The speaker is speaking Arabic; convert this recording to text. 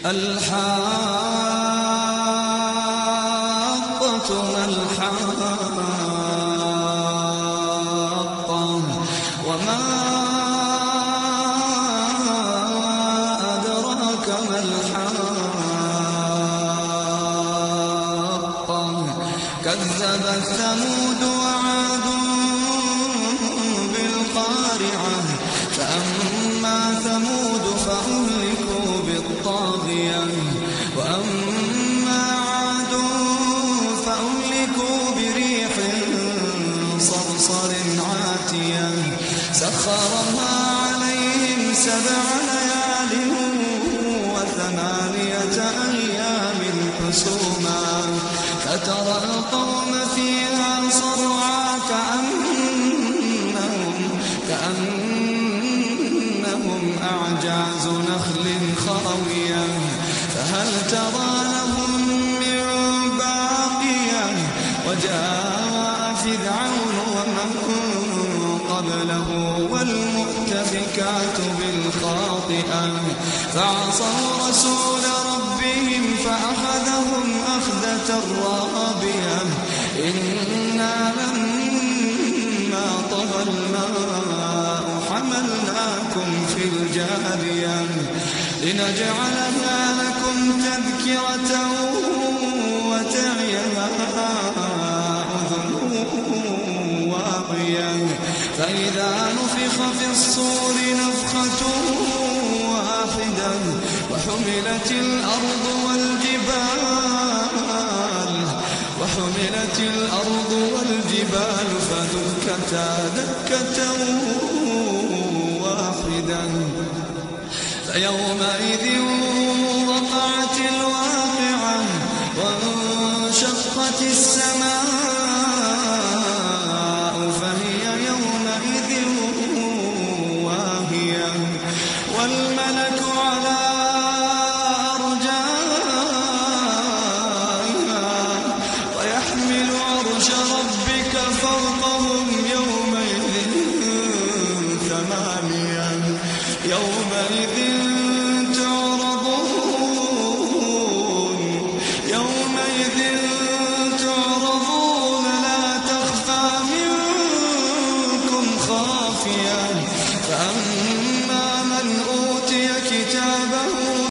الحاقة ما الحاقة وما أدراك ما الحاقة كذبت ثمود وعاد بالقارعة فأما ثمود فأهلكوا بالطاغية وأما عاد فأهلكوا بريح صرصر عاتية سخرها عليهم 7 ليال و8 أيام حسوما فترى القوم فيها صرعا كأنهم أعجاز نخل خاوية فهل ترى لهم من باقية وجاء فرعون ومن قبله والمؤتفكات بالخاطئة فعصوا رسول ربهم فأخذهم أخذة رابية إنا لما طغى الماء حملناكم في الجارية لنجعلها لكم تذكرة وتعيها أذن واعية فإذا نفخ في الصور نفخة واحدة وحملت الأرض والجبال فدكتا دكة واحدة فيومئذ وقعت الواقعة وانشقت السماء فهي يومئذ واهية والملك على أرجائها ويحمل عرش ربك فوقهم يومئذ 8 يومئذ